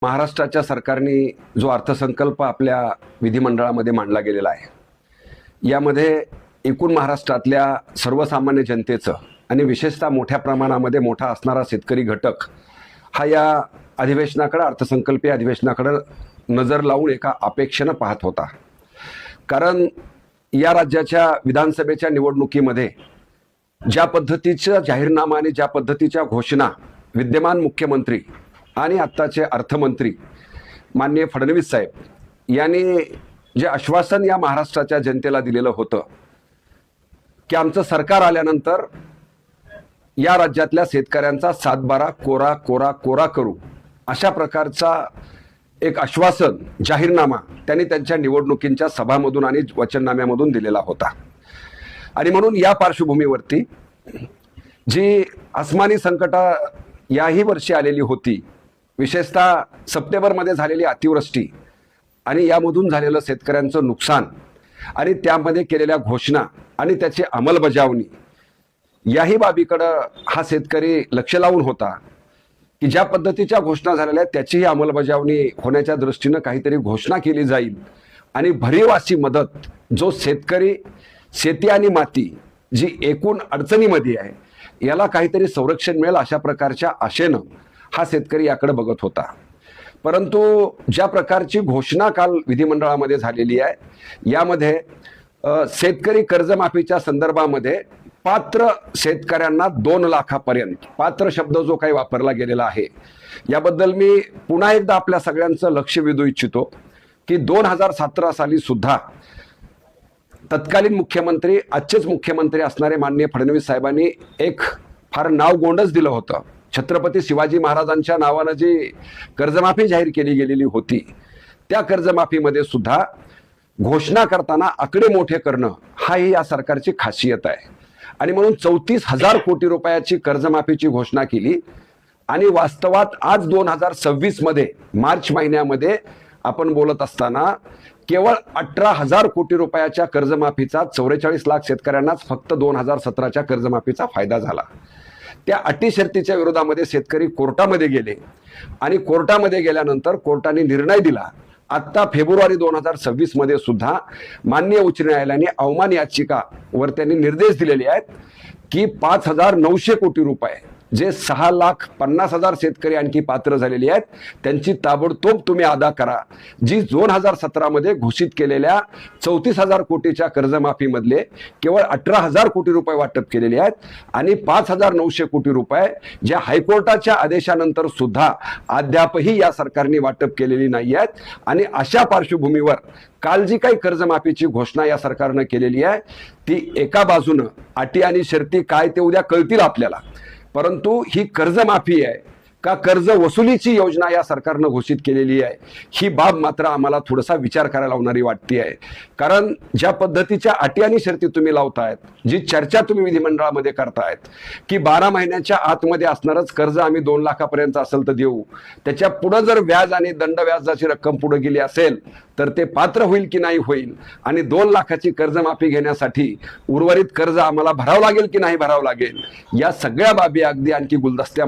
महाराष्ट्राच्या सरकारने जो अर्थसंकल्प आपल्या विधिमंडळामध्ये मांडला गेलेला आहे, यामध्ये एकूण महाराष्ट्रातल्या सर्वसामान्य जनतेचं आणि विशेषतः मोठ्या प्रमाणामध्ये मोठा असणारा शेतकरी घटक हा या अधिवेशनाकडे, अर्थसंकल्पीय अधिवेशनाकडे नजर लावून एका अपेक्षेनं पाहत होता. कारण या राज्याच्या विधानसभेच्या निवडणुकीमध्ये ज्या पद्धतीचा जाहीरनामा आणि ज्या पद्धतीच्या घोषणा विद्यमान मुख्यमंत्री आणि आत्ताचे अर्थमंत्री माननीय फडणवीस साहेब यांनी जे आश्वासन या महाराष्ट्राच्या जनतेला दिलेलं होतं की आमचं सरकार आल्यानंतर या राज्यातल्या शेतकऱ्यांचा 7/12 कोरा कोरा कोरा करू, अशा प्रकारचा एक आश्वासन जाहीरनामा त्यांनी त्यांच्या निवडणुकींच्या सभामधून आणि वचननाम्यामधून दिलेला होता. आणि म्हणून या पार्श्वभूमीवरती जी आसमानी संकटा याही वर्षी आलेली होती, विशेषतः सप्टेंबरमध्ये झालेली अतिवृष्टी आणि यामधून झालेलं शेतकऱ्यांचं नुकसान आणि त्यामध्ये केलेल्या घोषणा आणि त्याची अंमलबजावणी, याही बाबीकडं हा शेतकरी लक्ष लावून होता की ज्या पद्धतीच्या घोषणा झालेल्या आहेत त्याचीही अंमलबजावणी होण्याच्या दृष्टीनं काहीतरी घोषणा केली जाईल आणि भरीव अशी मदत जो शेतकरी, शेती आणि माती जी एकूण अडचणीमध्ये आहे याला काहीतरी संरक्षण मिळेल, अशा प्रकारच्या आशेनं हा शेतकरी याकडे बघत होता. परंतु ज्या प्रकारची घोषणा काल विधिमंडळामध्ये झालेली आहे, यामध्ये शेतकरी कर्जमाफीच्या संदर्भामध्ये पात्र शेतकऱ्यांना 2 लाखापर्यंत, पात्र शब्द जो काही वापरला गेलेला आहे, याबद्दल मी पुन्हा एकदा आपल्या सगळ्यांचं लक्ष वेधू इच्छितो की 2017 साली सुद्धा तत्कालीन मुख्यमंत्री, आजचेच मुख्यमंत्री असणारे माननीय फडणवीस साहेबांनी एक फार नाव गोंडच दिलं होतं. छत्रपती शिवाजी महाराजांच्या नावानं जी कर्जमाफी जाहीर केली गेलेली होती, त्या कर्जमाफीमध्ये सुद्धा घोषणा करताना आकडे मोठे करणं हा ही या सरकारची खासियत आहे. आणि म्हणून 34,000 कोटी रुपयाची कर्जमाफीची घोषणा केली आणि वास्तवात आज 2026 मध्ये मार्च महिन्यामध्ये आपण बोलत असताना केवळ 18,000 कोटी रुपयाच्या कर्जमाफीचा 44 लाख शेतकऱ्यांनाच फक्त 2017च्या कर्जमाफीचा फायदा झाला. त्या अटी शर्तीच्या विरोधामध्ये शेतकरी कोर्टामध्ये गेले आणि कोर्टामध्ये गेल्यानंतर कोर्टाने निर्णय दिला. आत्ता फेब्रुवारी 2026 मध्ये सुद्धा माननीय उच्च न्यायालयाने अवमान याचिकावर त्यांनी निर्देश दिलेले आहेत की 5,900 कोटी रुपये जे 6,50,000 शेतकरी आणखी पात्र झालेले आहेत त्यांची ताबडतोब तुम्ही अदा करा. जी 2017 मध्ये घोषित केलेल्या 34,000 कोटीच्या कर्जमाफीमधले केवळ 18,000 कोटी रुपये वाटप केलेले आहेत आणि 5,900 कोटी रुपये ज्या हायकोर्टाच्या आदेशानंतर सुद्धा अद्यापही या सरकारने वाटप केलेली नाही आहेत. आणि अशा पार्श्वभूमीवर काल जी काही कर्जमाफीची घोषणा या सरकारनं केलेली आहे ती एका बाजूनं अटी आणि शर्ती काय ते उद्या कळतील आपल्याला, परंतु ही कर्जमाफी आहे का कर्ज वसुलीची योजना या सरकारनं घोषित केलेली आहे, ही बाब मात्र आम्हाला थोडासा विचार करायला लावणारी वाटते आहे. कारण ज्या पद्धतीच्या अटी आणि शर्ती तुम्ही लावतायत, जी चर्चा तुम्ही विधिमंडळामध्ये करतायत की 12 महिन्याच्या आतमध्ये असणारच कर्ज आम्ही 2 लाखापर्यंत असेल तर देऊ, त्याच्या पुढे जर व्याज आणि दंड व्याजाची रक्कम पुढे गेली असेल तर ते पात्र होईल की नाही होईल, आणि 2 लाखाची कर्जमाफी घेण्यासाठी उर्वरित कर्ज आम्हाला भरावं लागेल की नाही भरावं लागेल, या सगळ्या बाबी अगदी आणखी गुलदस्त्या